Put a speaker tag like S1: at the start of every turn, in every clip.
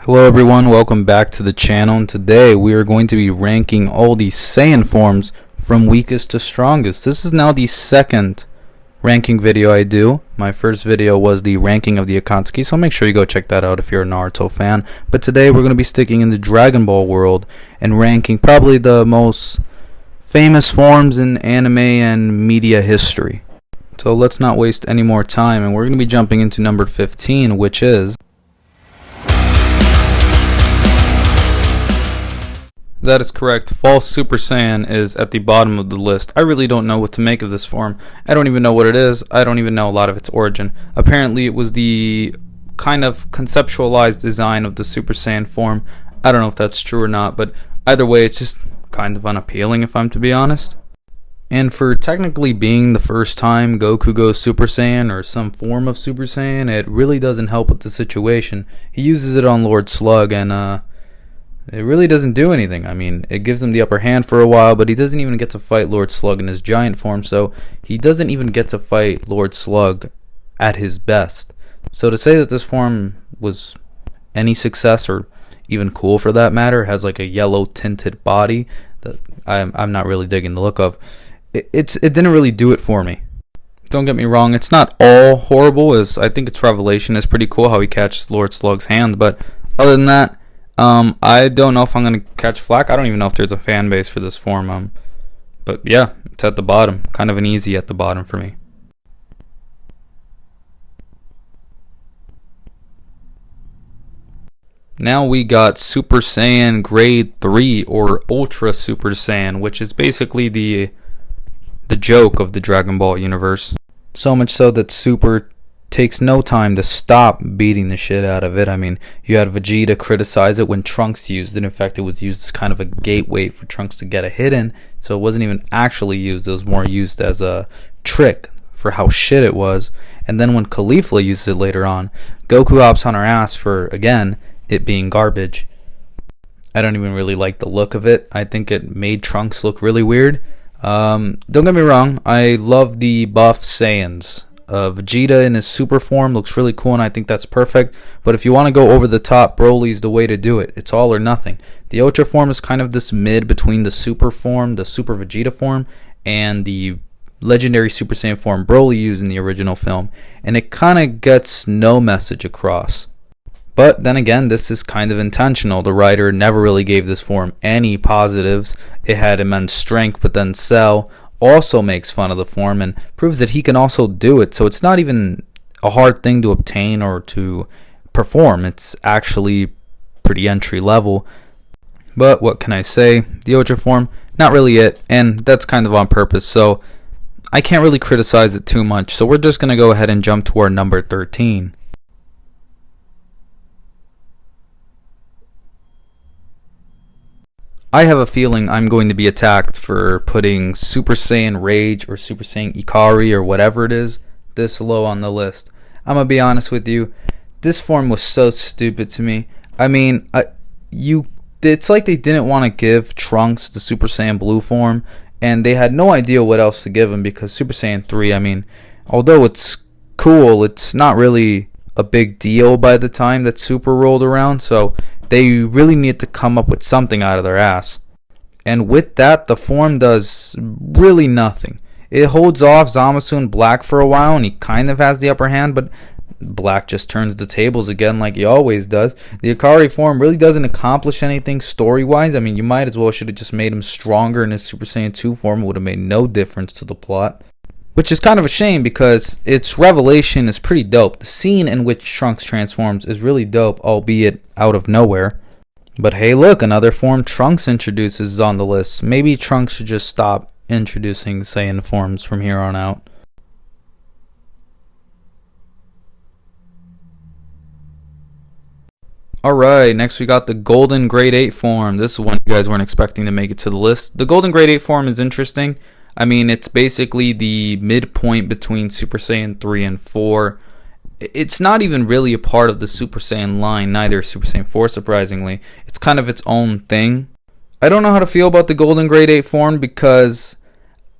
S1: Hello everyone, welcome back to the channel, and today we are going to be ranking all the Saiyan forms from weakest to strongest. This is now the second ranking video I do. My first video was the ranking of the Akatsuki, so make sure you go check that out if you're a Naruto fan. But today we're going to be sticking in the Dragon Ball world and ranking probably the most famous forms in anime and media history. So let's not waste any more time, and we're going to be jumping into number 15, which is... That is correct. False Super Saiyan is at the bottom of the list. I really don't know what to make of this form. I don't even know what it is. I don't even know a lot of its origin. Apparently it was the kind of conceptualized design of the Super Saiyan form. I don't know if that's true or not, but either way it's just kind of unappealing if I'm to be honest. And for technically being the first time Goku goes Super Saiyan or some form of Super Saiyan, it really doesn't help with the situation. He uses it on Lord Slug and it really doesn't do anything. I mean, it gives him the upper hand for a while, but he doesn't even get to fight Lord Slug in his giant form, so he doesn't even get to fight Lord Slug at his best. So to say that this form was any success, or even cool for that matter, has like a yellow tinted body that I'm not really digging the look of. It didn't really do it for me. Don't get me wrong, it's not all horrible, as I think its revelation is pretty cool how he catches Lord Slug's hand, but other than that, I don't know if I'm going to catch flack. I don't even know if there's a fan base for this form. But yeah, it's at the bottom. Kind of an easy at the bottom for me. Now we got Super Saiyan Grade 3 or Ultra Super Saiyan, which is basically the joke of the Dragon Ball universe. So much so that Super takes no time to stop beating the shit out of it. I mean, you had Vegeta criticize it when Trunks used it. In fact, it was used as kind of a gateway for Trunks to get a hit in, so it wasn't even actually used. It was more used as a trick for how shit it was. And then when Caulifla used it later on, Goku hops on her ass for, again, it being garbage. I don't even really like the look of it. I think it made Trunks look really weird. Don't get me wrong, I love the buff Saiyans. Vegeta in his super form looks really cool, and I think that's perfect. But if you want to go over the top, Broly's the way to do it. It's all or nothing. The Ultra form is kind of this mid between the super form, the Super Vegeta form, and the legendary Super Saiyan form Broly used in the original film, and it kind of gets no message across. But then again, this is kind of intentional. The writer never really gave this form any positives. It had immense strength, but then Cell also makes fun of the form and proves that he can also do it. So it's not even a hard thing to obtain or to perform. It's actually pretty entry level. But what can I say? The Ultra form, not really it, and that's kind of on purpose, so I can't really criticize it too much. So we're just going to go ahead and jump to our number 13. I have a feeling I'm going to be attacked for putting Super Saiyan Rage or Super Saiyan Ikari or whatever it is this low on the list. I'm going to be honest with you. This form was so stupid to me. I mean, it's like they didn't want to give Trunks the Super Saiyan Blue form, and they had no idea what else to give him because Super Saiyan 3, I mean, although it's cool, it's not really a big deal by the time that Super rolled around, so they really need to come up with something out of their ass. And with that, the form does really nothing. It holds off Zamasu in Black for a while, and he kind of has the upper hand, but Black just turns the tables again like he always does. The Ikari form really doesn't accomplish anything story-wise. I mean, you might as well should have just made him stronger in his Super Saiyan 2 form. It would have made no difference to the plot. Which is kind of a shame because its revelation is pretty dope. The scene in which Trunks transforms is really dope, albeit out of nowhere. But hey look, another form Trunks introduces is on the list. Maybe Trunks should just stop introducing Saiyan forms from here on out. Alright, next we got the Golden Grade 8 form. This is one you guys weren't expecting to make it to the list. The Golden Grade 8 form is interesting. I mean, it's basically the midpoint between Super Saiyan 3 and 4. It's not even really a part of the Super Saiyan line, neither is Super Saiyan 4, surprisingly. It's kind of its own thing. I don't know how to feel about the Golden Grade 8 form because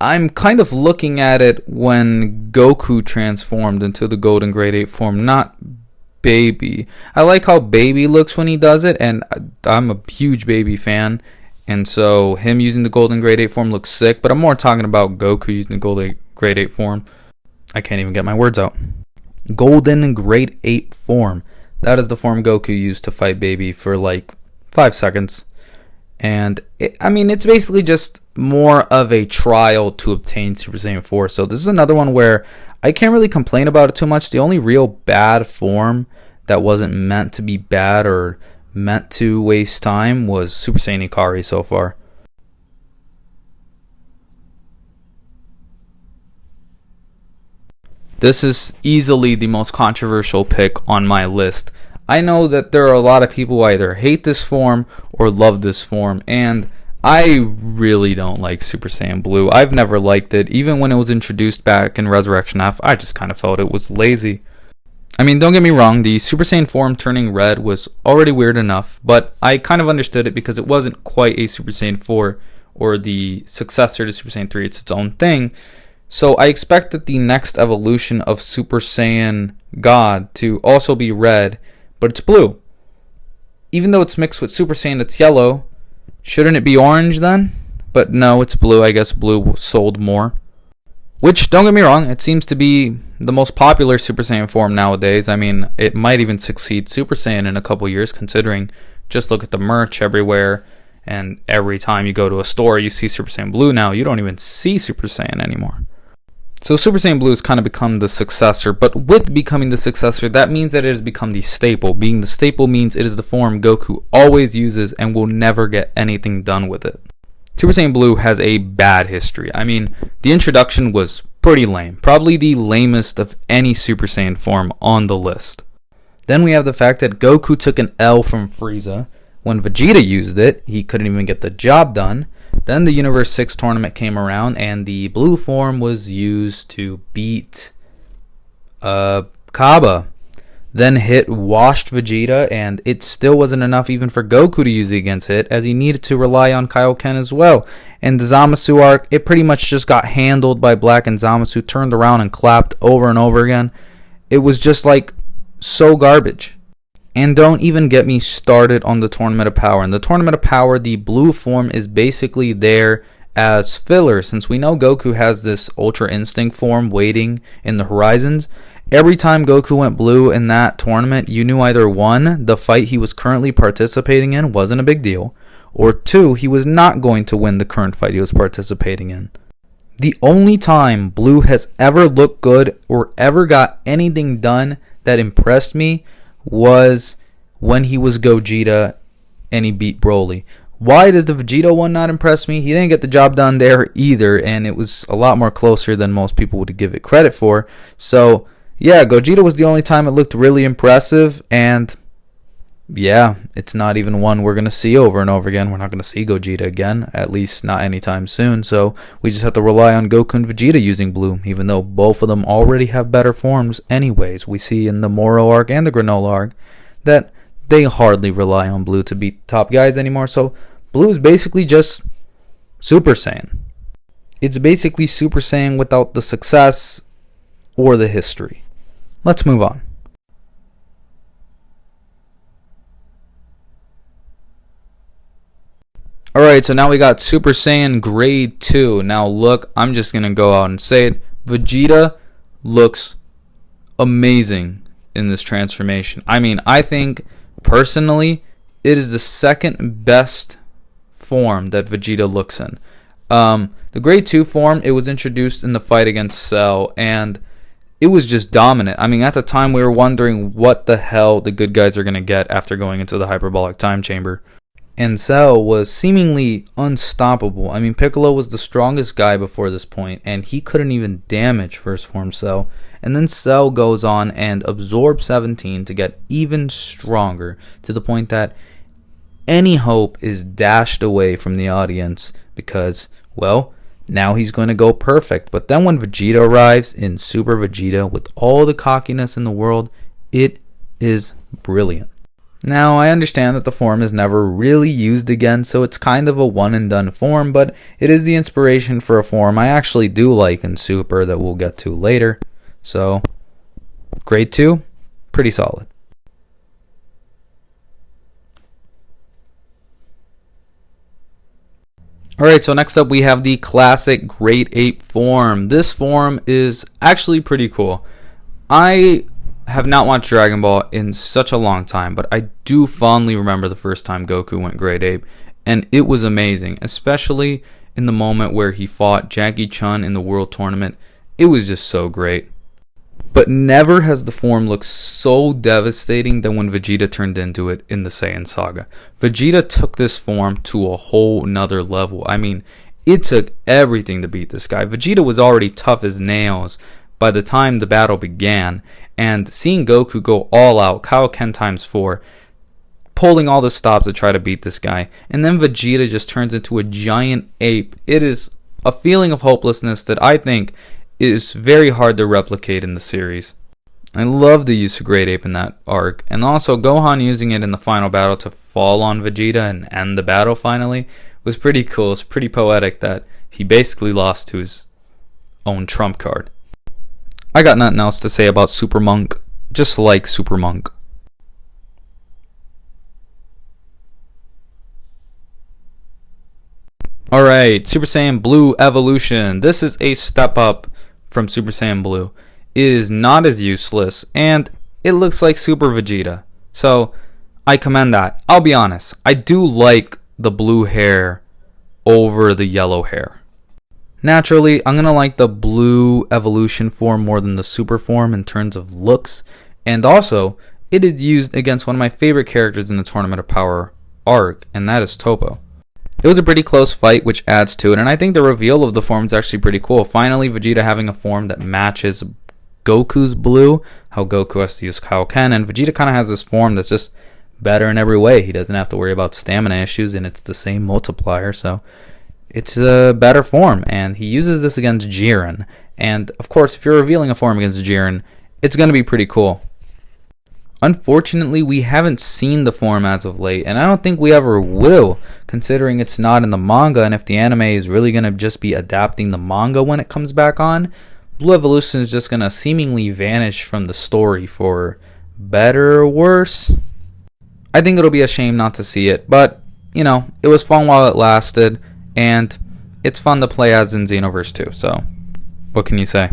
S1: I'm kind of looking at it when Goku transformed into the Golden Grade 8 form, not Baby. I like how Baby looks when he does it, and I'm a huge Baby fan. And so him using the Golden Grade 8 form looks sick, but I'm more talking about Goku using the Golden Grade 8 form. I can't even get my words out. Golden Grade 8 form. That is the form Goku used to fight Baby for like 5 seconds. And it's basically just more of a trial to obtain Super Saiyan 4. So this is another one where I can't really complain about it too much. The only real bad form that wasn't meant to be bad or meant to waste time was Super Saiyan Ikari so far. This is easily the most controversial pick on my list. I know that there are a lot of people who either hate this form or love this form, and I really don't like Super Saiyan Blue. I've never liked it. Even when it was introduced back in Resurrection F, I just kind of felt it was lazy. Don't get me wrong, the Super Saiyan form turning red was already weird enough, but I kind of understood it because it wasn't quite a Super Saiyan 4 or the successor to Super Saiyan 3. It's its own thing. So I expected the next evolution of Super Saiyan God to also be red, but it's blue. Even though it's mixed with Super Saiyan, it's yellow. Shouldn't it be orange then? But no, it's blue. I guess blue sold more. Which, don't get me wrong, it seems to be the most popular Super Saiyan form nowadays. It might even succeed Super Saiyan in a couple years, considering just look at the merch everywhere. And every time you go to a store, you see Super Saiyan Blue now. You don't even see Super Saiyan anymore. So Super Saiyan Blue has kind of become the successor, but with becoming the successor, that means that it has become the staple. Being the staple means it is the form Goku always uses and will never get anything done with it. Super Saiyan Blue has a bad history. The introduction was pretty lame. Probably the lamest of any Super Saiyan form on the list. Then we have the fact that Goku took an L from Frieza. When Vegeta used it, he couldn't even get the job done. Then the Universe 6 tournament came around, and the blue form was used to beat Kaba. Then Hit washed Vegeta, and it still wasn't enough even for Goku to use it against Hit, as he needed to rely on Kaioken as well. And the Zamasu arc, it pretty much just got handled by Black, and Zamasu turned around and clapped over and over again. It was just so garbage. And don't even get me started on the Tournament of Power. In the Tournament of Power, the blue form is basically there as filler, since we know Goku has this Ultra Instinct form waiting in the horizons. Every time Goku went blue in that tournament, you knew either 1, the fight he was currently participating in wasn't a big deal, or 2, he was not going to win the current fight he was participating in. The only time blue has ever looked good or ever got anything done that impressed me was when he was Gogeta and he beat Broly. Why does the Vegeta one not impress me? He didn't get the job done there either, and it was a lot more closer than most people would give it credit for. So, yeah, Gogeta was the only time it looked really impressive, and yeah, it's not even one we're going to see over and over again. We're not going to see Gogeta again, at least not anytime soon, so we just have to rely on Goku and Vegeta using blue, even though both of them already have better forms anyways. We see in the Moro arc and the Granola arc that they hardly rely on blue to beat top guys anymore, so blue is basically just Super Saiyan. It's basically Super Saiyan without the success or the history. Let's move on. Alright, so now we got Super Saiyan Grade 2. Now look, I'm just going to go out and say it. Vegeta looks amazing in this transformation. I think, personally, it is the second best form that Vegeta looks in. The Grade 2 form, it was introduced in the fight against Cell, and it was just dominant. At the time, we were wondering what the hell the good guys are going to get after going into the Hyperbolic Time Chamber. And Cell was seemingly unstoppable. Piccolo was the strongest guy before this point, and he couldn't even damage First Form Cell. And then Cell goes on and absorbs 17 to get even stronger, to the point that any hope is dashed away from the audience because, well, now he's going to go perfect. But then when Vegeta arrives in Super Vegeta with all the cockiness in the world, it is brilliant. Now, I understand that the form is never really used again, so it's kind of a one and done form, but it is the inspiration for a form I actually do like in Super that we'll get to later. So, Grade 2, pretty solid. Alright, so next up we have the classic Great Ape form. This form is actually pretty cool. I have not watched Dragon Ball in such a long time, but I do fondly remember the first time Goku went Great Ape, and it was amazing, especially in the moment where he fought Jackie Chun in the World Tournament. It was just so great. But never has the form looked so devastating than when Vegeta turned into it in the Saiyan saga. Vegeta took this form to a whole nother level. I mean, it took everything to beat this guy. Vegeta was already tough as nails by the time the battle began, and seeing Goku go all out, Kaioken times 4, pulling all the stops to try to beat this guy, and then Vegeta just turns into a giant ape. It is a feeling of hopelessness that I think is very hard to replicate in the series. I love the use of Great Ape in that arc, and also Gohan using it in the final battle to fall on Vegeta and end the battle finally was pretty cool. It's pretty poetic that he basically lost to his own trump card. I got nothing else to say about Super Monk. Just like Super Monk. Alright, Super Saiyan Blue Evolution. This is a step up from Super Saiyan Blue. It is not as useless, and it looks like Super Vegeta. So, I commend that. I'll be honest, I do like the blue hair over the yellow hair. Naturally, I'm going to like the Blue Evolution form more than the Super form in terms of looks, and also, it is used against one of my favorite characters in the Tournament of Power arc, and that is Toppo. It was a pretty close fight, which adds to it, and I think the reveal of the form is actually pretty cool. Finally, Vegeta having a form that matches Goku's blue, how Goku has to use Kaioken, and Vegeta kind of has this form that's just better in every way. He doesn't have to worry about stamina issues, and it's the same multiplier, so it's a better form, and he uses this against Jiren. And, of course, if you're revealing a form against Jiren, it's going to be pretty cool. Unfortunately, we haven't seen the form as of late, and I don't think we ever will, considering it's not in the manga, and if the anime is really going to just be adapting the manga when it comes back on, Blue Evolution is just going to seemingly vanish from the story for better or worse. I think it'll be a shame not to see it, but, you know, it was fun while it lasted, and it's fun to play as in Xenoverse 2, so what can you say?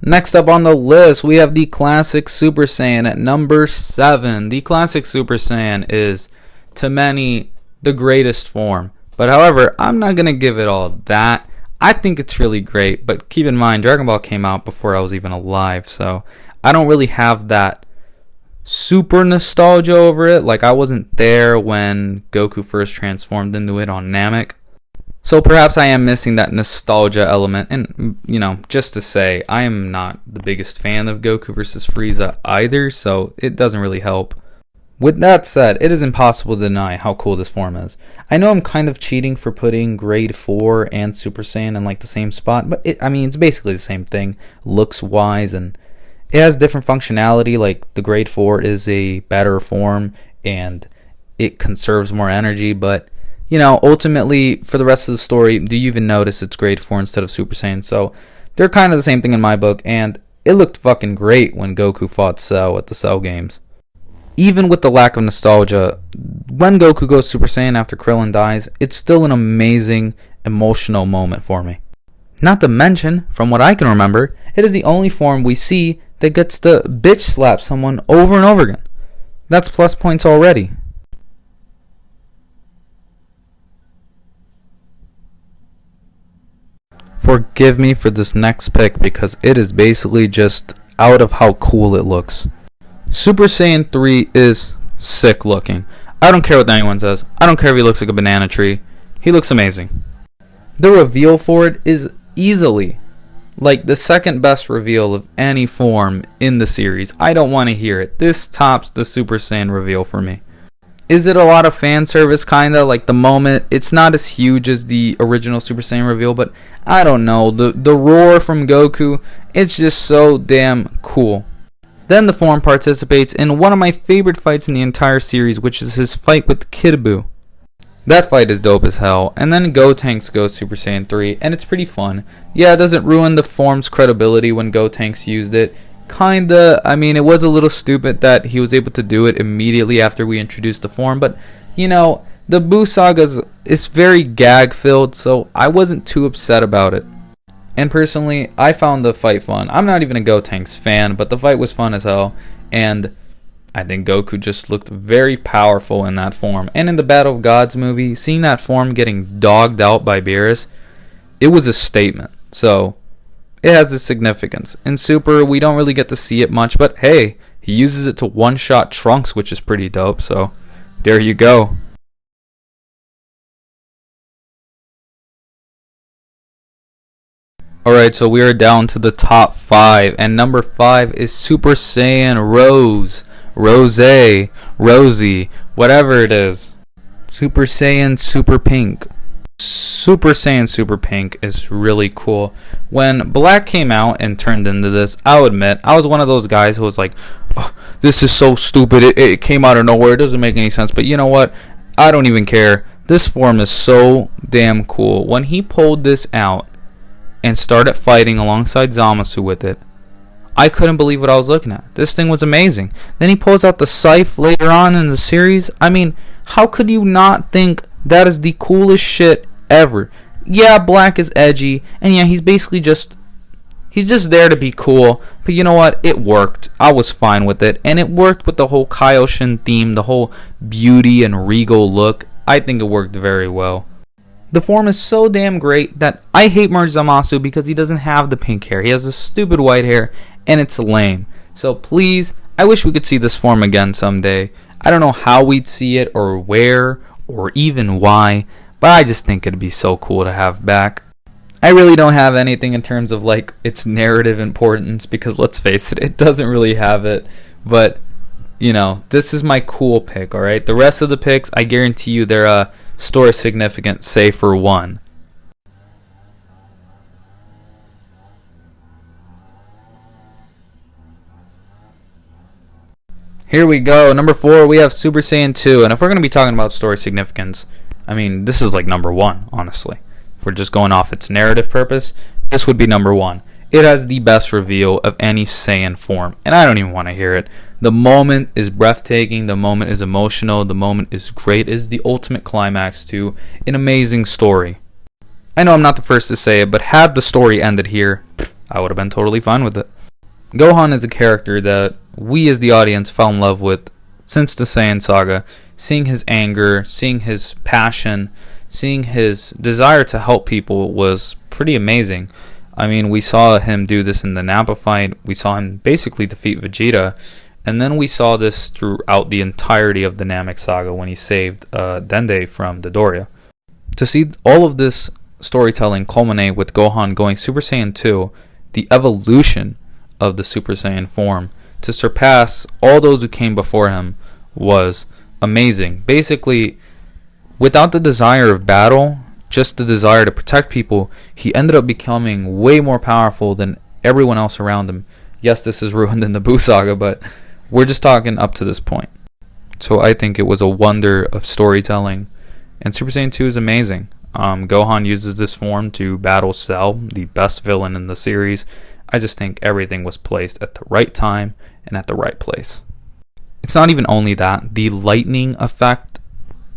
S1: Next up on the list, we have the Classic Super Saiyan at number 7. The Classic Super Saiyan is, to many, the greatest form. But however, I'm not going to give it all that. I think it's really great, but keep in mind, Dragon Ball came out before I was even alive, so I don't really have that super nostalgia over it. Like, I wasn't there when Goku first transformed into it on Namek. So perhaps I am missing that nostalgia element, and, you know, just to say, I am not the biggest fan of Goku vs. Frieza either, so it doesn't really help. With that said, it is impossible to deny how cool this form is. I know I'm kind of cheating for putting Grade 4 and Super Saiyan in like the same spot, but it's basically the same thing, looks-wise, and it has different functionality. Like, the Grade 4 is a better form, and it conserves more energy, but you know, ultimately, for the rest of the story, do you even notice it's Grade 4 instead of Super Saiyan? So, they're kind of the same thing in my book, and it looked fucking great when Goku fought Cell at the Cell games. Even with the lack of nostalgia, when Goku goes Super Saiyan after Krillin dies, it's still an amazing, emotional moment for me. Not to mention, from what I can remember, it is the only form we see that gets to bitch slap someone over and over again. That's plus points already. Forgive me for this next pick because it is basically just out of how cool it looks. Super Saiyan 3 is sick looking. I don't care what anyone says. I don't care if he looks like a banana tree. He looks amazing. The reveal for it is easily like the second best reveal of any form in the series. I don't want to hear it. This tops the Super Saiyan reveal for me. Is it a lot of fan service, kinda? Like, the moment, it's not as huge as the original Super Saiyan reveal, but I don't know. The roar from Goku, it's just so damn cool. Then the form participates in one of my favorite fights in the entire series, which is his fight with Kid Buu. That fight is dope as hell. And then Gotenks goes Super Saiyan 3, and it's pretty fun. Yeah, it doesn't ruin the form's credibility when Gotenks used it. Kinda. I mean, it was a little stupid that he was able to do it immediately after we introduced the form, but the Buu saga is very gag filled, so I wasn't too upset about it. And personally, I found the fight fun. I'm not even a Gotenks fan, but the fight was fun as hell, and I think Goku just looked very powerful in that form. And in the Battle of Gods movie, seeing that form getting dogged out by Beerus, it was a statement. So it has its significance. In Super, we don't really get to see it much, but hey, he uses it to one-shot Trunks, which is pretty dope. So there you go. Alright, so we are down to the top 5, and number 5 is Super Saiyan Rose, Rosie, whatever it is. Super Saiyan Super Pink. Super Saiyan Super Pink is really cool. When Black came out and turned into this, I'll admit, I was one of those guys who was like, oh, this is so stupid, it came out of nowhere, it doesn't make any sense, but you know what, I don't even care. This form is so damn cool. When he pulled this out and started fighting alongside Zamasu with it, I couldn't believe what I was looking at. This thing was amazing. Then he pulls out the scythe later on in the series. I mean, how could you not think that is the coolest shit ever? Yeah, Black is edgy, and yeah, he's just there to be cool, but you know what? It worked. I was fine with it, and it worked with the whole Kaioshin theme, the whole beauty and regal look. I think it worked very well. The form is so damn great that I hate Merge Zamasu because he doesn't have the pink hair. He has this stupid white hair, and it's lame. So please, I wish we could see this form again someday. I don't know how we'd see it, or where, or even why, but I just think it'd be so cool to have back. I really don't have anything in terms of like its narrative importance, because let's face it, it doesn't really have it. But this is my cool pick. All right, the rest of the picks, I guarantee you, they're story significant, say for one. Here we go. Number 4, we have Super Saiyan 2. And if we're going to be talking about story significance, I mean, this is like number 1, honestly. If we're just going off its narrative purpose, this would be number 1. It has the best reveal of any Saiyan form, and I don't even want to hear it. The moment is breathtaking, the moment is emotional, the moment is great. It is the ultimate climax to an amazing story. I know I'm not the first to say it, but had the story ended here, I would have been totally fine with it. Gohan is a character that we as the audience fell in love with since the Saiyan saga. Seeing his anger, seeing his passion, seeing his desire to help people was pretty amazing. I mean, we saw him do this in the Nappa fight. We saw him basically defeat Vegeta. And then we saw this throughout the entirety of the Namek saga when he saved Dende from the Doria. To see all of this storytelling culminate with Gohan going Super Saiyan 2, the evolution of the Super Saiyan form, to surpass all those who came before him, was amazing. Basically, without the desire of battle, just the desire to protect people, he ended up becoming way more powerful than everyone else around him. Yes, this is ruined in the Buu saga, but we're just talking up to this point. So I think it was a wonder of storytelling. And Super Saiyan 2 is amazing. Gohan uses this form to battle Cell, the best villain in the series. I just think everything was placed at the right time and at the right place. It's not even only that. The lightning effect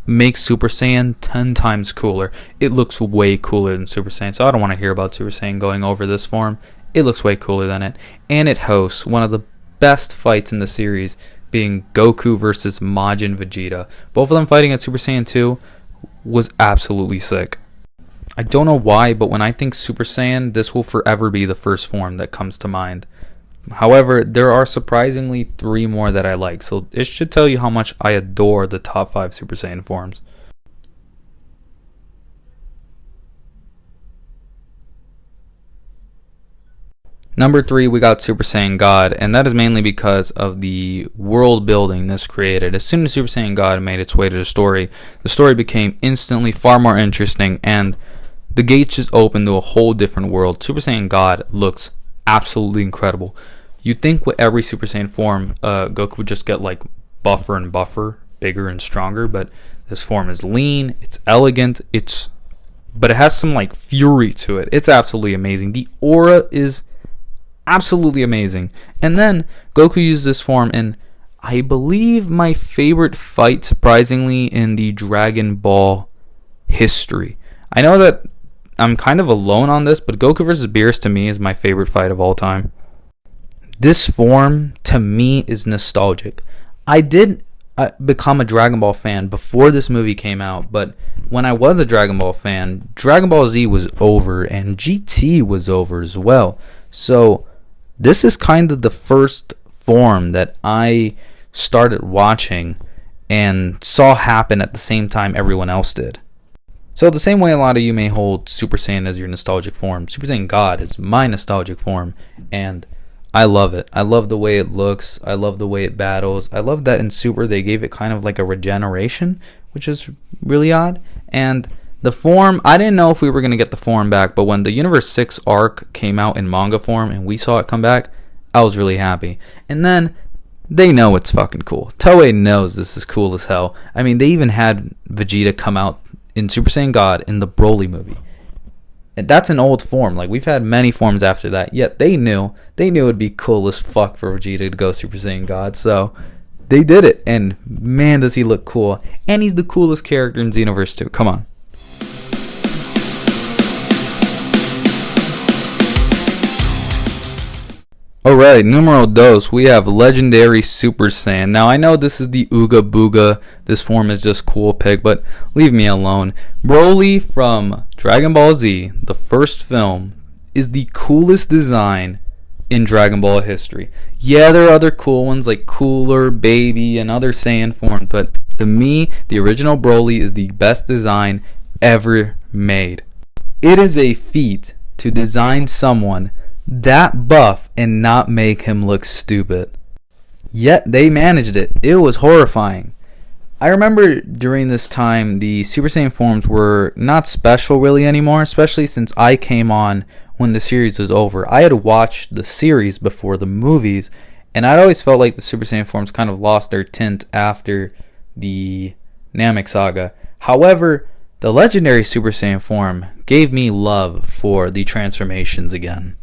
S1: makes Super Saiyan 10 times cooler. It looks way cooler than Super Saiyan, so I don't want to hear about Super Saiyan going over this form. It looks way cooler than it. And it hosts one of the best fights in the series, being Goku versus Majin Vegeta. Both of them fighting at Super Saiyan 2 was absolutely sick. I don't know why, but when I think Super Saiyan, this will forever be the first form that comes to mind. However, there are surprisingly 3 more that I like, so it should tell you how much I adore the top 5 Super Saiyan forms. Number 3, we got Super Saiyan God, and that is mainly because of the world building this created. As soon as Super Saiyan God made its way to the story became instantly far more interesting, and the gates just opened to a whole different world. Super Saiyan God looks absolutely incredible. You'd think with every Super Saiyan form, Goku would just get like buffer and buffer, bigger and stronger, but this form is lean, it's elegant, but it has some like fury to it. It's absolutely amazing. The aura is Absolutely amazing. And then Goku used this form in, I believe, my favorite fight, surprisingly, in the Dragon Ball history. I know that I'm kind of alone on this, but Goku vs. Beerus to me is my favorite fight of all time. This form, to me, is nostalgic. I did become a Dragon Ball fan before this movie came out, but when I was a Dragon Ball fan, Dragon Ball Z was over, and GT was over as well. So this is kind of the first form that I started watching and saw happen at the same time everyone else did. So the same way a lot of you may hold Super Saiyan as your nostalgic form, Super Saiyan God is my nostalgic form, and I love it. I love the way it looks. I love the way it battles. I love that in Super they gave it kind of like a regeneration, which is really odd. And the form, I didn't know if we were going to get the form back, but when the Universe 6 arc came out in manga form and we saw it come back, I was really happy. And then they know it's fucking cool. Toei knows this is cool as hell. I mean, they even had Vegeta come out in Super Saiyan God in the Broly movie. And that's an old form. Like, we've had many forms after that. Yet they knew it'd be cool as fuck for Vegeta to go Super Saiyan God. So they did it. And man, does he look cool. And he's the coolest character in Xenoverse 2. Come on. Alright, numero dos, we have Legendary Super Saiyan. Now, I know this is the Ooga Booga, this form is just cool pick, but leave me alone. Broly from Dragon Ball Z, the first film, is the coolest design in Dragon Ball history. Yeah, there are other cool ones like Cooler, Baby, and other Saiyan forms, but to me, the original Broly is the best design ever made. It is a feat to design someone that buff and not make him look stupid. Yet they managed it. It was horrifying. I remember during this time the Super Saiyan forms were not special really anymore, especially since I came on when the series was over. I had watched the series before the movies, and I'd always felt like the Super Saiyan forms kind of lost their tint after the Namek saga. However, the Legendary Super Saiyan form gave me love for the transformations again.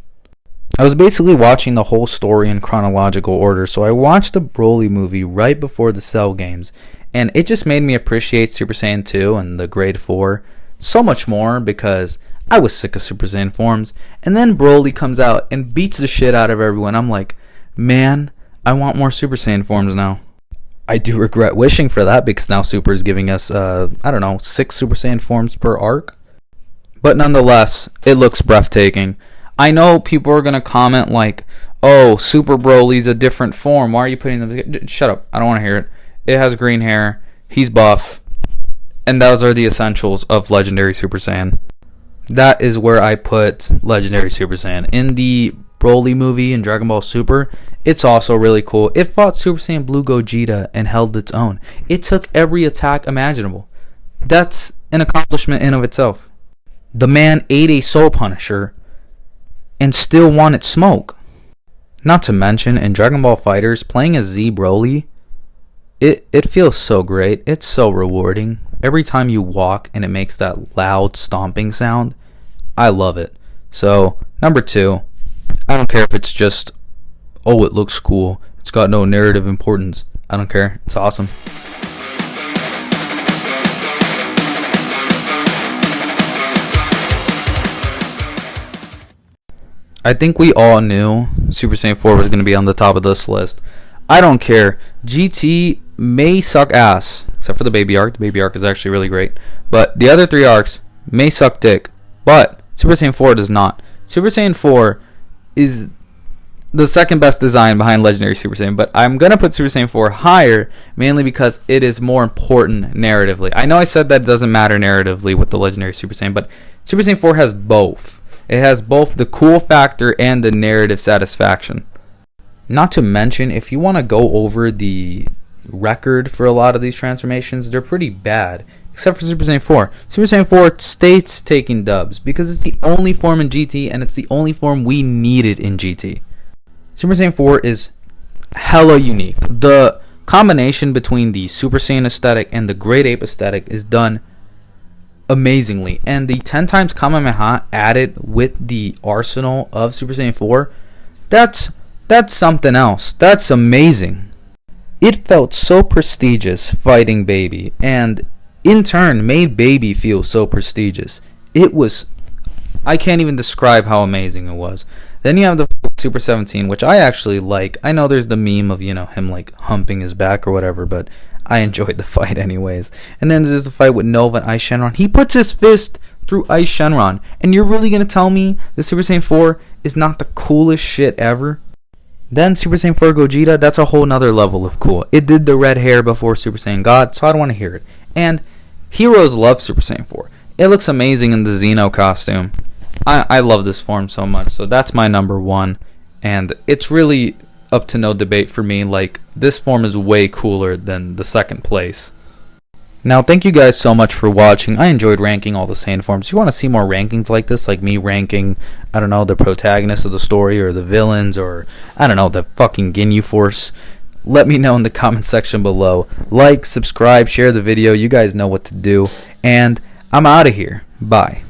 S1: I was basically watching the whole story in chronological order, so I watched the Broly movie right before the Cell games, and it just made me appreciate Super Saiyan 2 and the Grade 4 so much more because I was sick of Super Saiyan forms. And then Broly comes out and beats the shit out of everyone. I'm like, man, I want more Super Saiyan forms now. I do regret wishing for that because now Super is giving us, 6 Super Saiyan forms per arc. But nonetheless, it looks breathtaking. I know people are going to comment like, oh, Super Broly's a different form. Why are you putting them? Shut up. I don't want to hear it. It has green hair. He's buff. And those are the essentials of Legendary Super Saiyan. That is where I put Legendary Super Saiyan. In the Broly movie in Dragon Ball Super, it's also really cool. It fought Super Saiyan Blue Gogeta and held its own. It took every attack imaginable. That's an accomplishment in of itself. The man ate a Soul Punisher and still wanted smoke. Not to mention, in Dragon Ball FighterZ, playing as Z Broly, it feels so great. It's so rewarding. Every time you walk and it makes that loud stomping sound, I love it. So, number 2, I don't care if it's just, oh, it looks cool. It's got no narrative importance. I don't care. It's awesome. I think we all knew Super Saiyan 4 was going to be on the top of this list. I don't care. GT may suck ass, except for the baby arc. The baby arc is actually really great. But the other 3 arcs may suck dick. But Super Saiyan 4 does not. Super Saiyan 4 is the second best design behind Legendary Super Saiyan. But I'm going to put Super Saiyan 4 higher, mainly because it is more important narratively. I know I said that it doesn't matter narratively with the Legendary Super Saiyan, but Super Saiyan 4 has both. It has both the cool factor and the narrative satisfaction. Not to mention, if you want to go over the record for a lot of these transformations, they're pretty bad. Except for Super Saiyan 4. Super Saiyan 4 stays taking dubs because it's the only form in GT and it's the only form we needed in GT. Super Saiyan 4 is hella unique. The combination between the Super Saiyan aesthetic and the Great Ape aesthetic is done amazingly, and the 10 times Kamehameha added with the arsenal of Super Saiyan 4 That's something else. That's amazing. It felt so prestigious fighting Baby, and in turn made Baby feel so prestigious. It was, I can't even describe how amazing it was. Then you have the Super 17, which I actually like. I know there's the meme of, him like humping his back or whatever, but I enjoyed the fight anyways. And then there's the fight with Nova and Ice Shenron. He puts his fist through Ice Shenron. And you're really going to tell me the Super Saiyan 4 is not the coolest shit ever? Then Super Saiyan 4 Gogeta, that's a whole nother level of cool. It did the red hair before Super Saiyan God, so I don't want to hear it. And heroes love Super Saiyan 4. It looks amazing in the Xeno costume. I love this form so much, so that's my number one. And it's really up to no debate for me. Like, this form is way cooler than the second place. Now, thank you guys so much for watching. I enjoyed ranking all the Saiyan forms. If you want to see more rankings like this, like me ranking, I don't know, the protagonists of the story or the villains or, I don't know, the fucking Ginyu Force, let me know in the comment section below. Like, subscribe, share the video. You guys know what to do. And I'm out of here. Bye.